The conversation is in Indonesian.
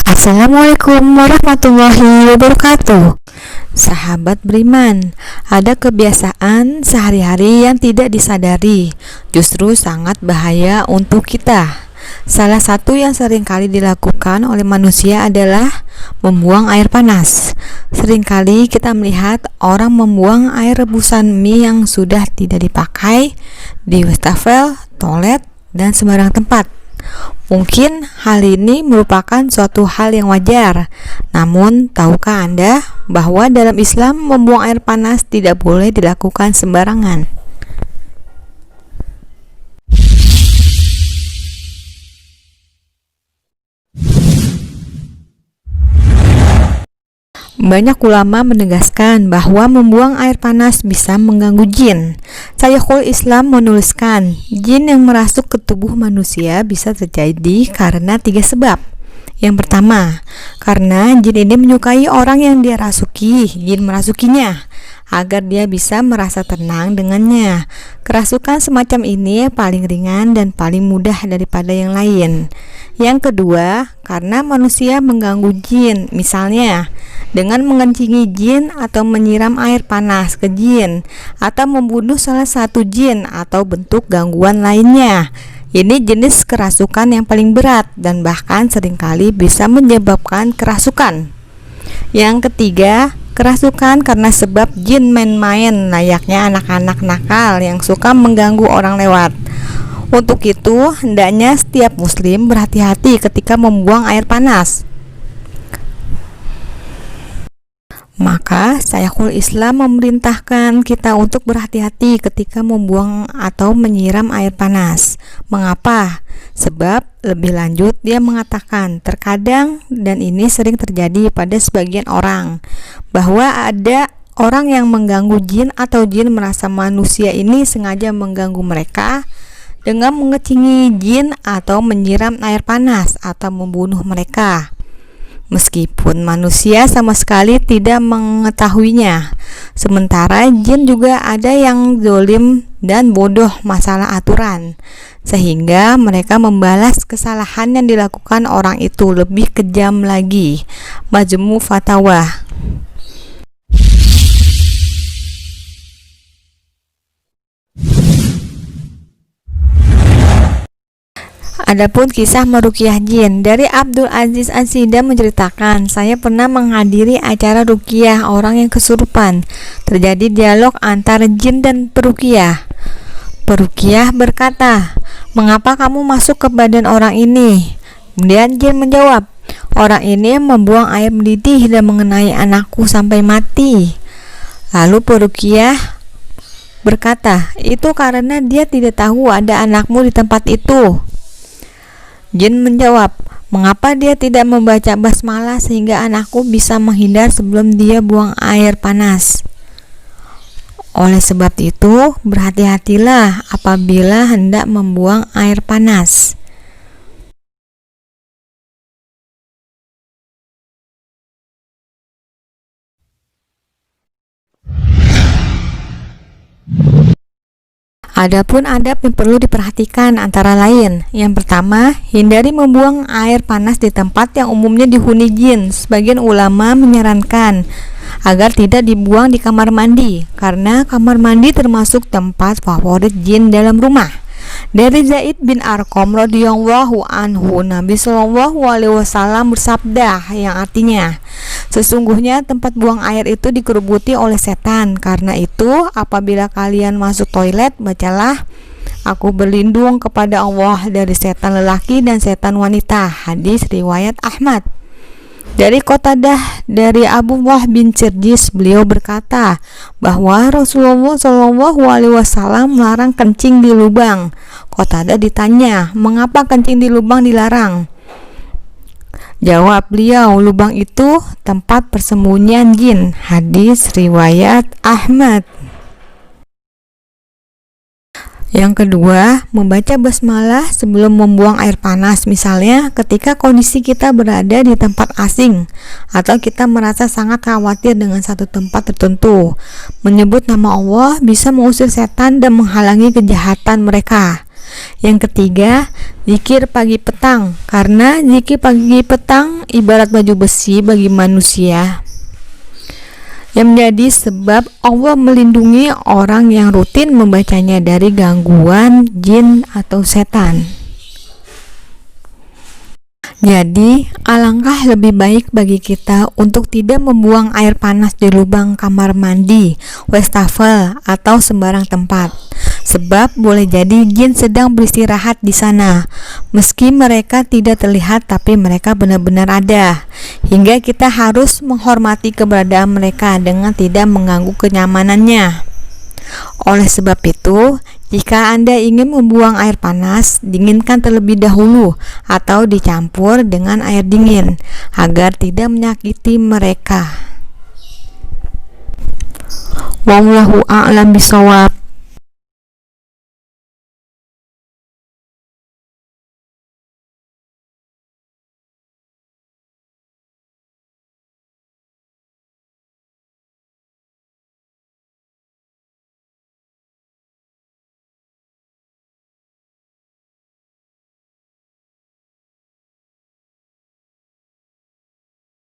Assalamualaikum warahmatullahi wabarakatuh. Sahabat beriman, ada kebiasaan sehari-hari yang tidak disadari, justru sangat bahaya untuk kita. Salah satu yang sering kali dilakukan oleh manusia adalah membuang air panas. Seringkali kita melihat orang membuang air rebusan mie yang sudah tidak dipakai di wastafel, toilet, dan sembarang tempat. Mungkin hal ini merupakan suatu hal yang wajar. Namun, tahukah Anda bahwa dalam Islam membuang air panas tidak boleh dilakukan sembarangan? Banyak ulama menegaskan bahwa membuang air panas bisa mengganggu jin. Syekhul Islam menuliskan, jin yang merasuk ke tubuh manusia bisa terjadi karena 3 sebab. Yang pertama, karena jin ini menyukai orang yang dia rasuki, jin merasukinya, agar dia bisa merasa tenang dengannya. Kerasukan semacam ini paling ringan dan paling mudah daripada yang lain. Yang kedua, karena manusia mengganggu jin, misalnya dengan mengencingi jin atau menyiram air panas ke jin atau membunuh salah satu jin atau bentuk gangguan lainnya. Ini jenis kerasukan yang paling berat dan bahkan seringkali bisa menyebabkan kerasukan. Yang ketiga, kerasukan karena sebab jin main-main layaknya anak-anak nakal yang suka mengganggu orang lewat. Untuk itu, hendaknya setiap muslim berhati-hati ketika membuang air panas. Maka, Syekhul Islam memerintahkan kita untuk berhati-hati ketika membuang atau menyiram air panas. Mengapa? Sebab lebih lanjut dia mengatakan, terkadang dan ini sering terjadi pada sebagian orang, bahwa ada orang yang mengganggu jin atau jin merasa manusia ini sengaja mengganggu mereka dengan mengecingi jin atau menyiram air panas atau membunuh mereka. Meskipun manusia sama sekali tidak mengetahuinya. Sementara jin juga ada yang zalim dan bodoh masalah aturan, sehingga mereka membalas kesalahan yang dilakukan orang itu lebih kejam lagi. Majmu' Fatawa. Adapun kisah meruqyah jin dari Abdul Aziz An-Sida menceritakan, saya pernah menghadiri acara ruqyah orang yang kesurupan. Terjadi dialog antara jin dan peruqyah. Peruqyah berkata, "Mengapa kamu masuk ke badan orang ini?" Kemudian jin menjawab, "Orang ini membuang air mendidih dan mengenai anakku sampai mati." Lalu peruqyah berkata, "Itu karena dia tidak tahu ada anakmu di tempat itu." Jin menjawab, "Mengapa dia tidak membaca basmalah sehingga anakku bisa menghindar sebelum dia buang air panas?" Oleh sebab itu, berhati-hatilah apabila hendak membuang air panas. Adapun adab yang perlu diperhatikan antara lain, yang pertama, hindari membuang air panas di tempat yang umumnya dihuni jin. Sebagian ulama menyarankan agar tidak dibuang di kamar mandi, karena kamar mandi termasuk tempat favorit jin dalam rumah. Dari Zaid bin Arqam radhiyallahu anhu, Nabi Shallallahu alaihi wasallam bersabda yang artinya, sesungguhnya tempat buang air itu dikerubuti oleh setan. Karena itu, apabila kalian masuk toilet, bacalah, "Aku berlindung kepada Allah dari setan lelaki dan setan wanita." Hadis riwayat Ahmad. Dari Qatadah dari Abdullah bin Cirjis, beliau berkata bahwa Rasulullah Shallallahu alaihi wasallam melarang kencing di lubang. Qatadah ditanya, "Mengapa kencing di lubang dilarang?" Jawab beliau, "Lubang itu tempat persembunyian jin." Hadis riwayat Ahmad. Yang kedua, membaca basmalah sebelum membuang air panas. Misalnya ketika kondisi kita berada di tempat asing atau kita merasa sangat khawatir dengan satu tempat tertentu. Menyebut nama Allah bisa mengusir setan dan menghalangi kejahatan mereka. Yang ketiga, zikir pagi petang, karena zikir pagi petang ibarat baju besi bagi manusia yang menjadi sebab Allah melindungi orang yang rutin membacanya dari gangguan jin atau setan. Jadi, alangkah lebih baik bagi kita untuk tidak membuang air panas di lubang kamar mandi, wastafel, atau sembarang tempat. Sebab boleh jadi jin sedang beristirahat di sana. Meski mereka tidak terlihat, tapi mereka benar-benar ada. Hingga kita harus menghormati keberadaan mereka dengan tidak mengganggu kenyamanannya. Oleh sebab itu, jika Anda ingin membuang air panas, dinginkan terlebih dahulu atau dicampur dengan air dingin agar tidak menyakiti mereka. Wallahu a'lam bishawab.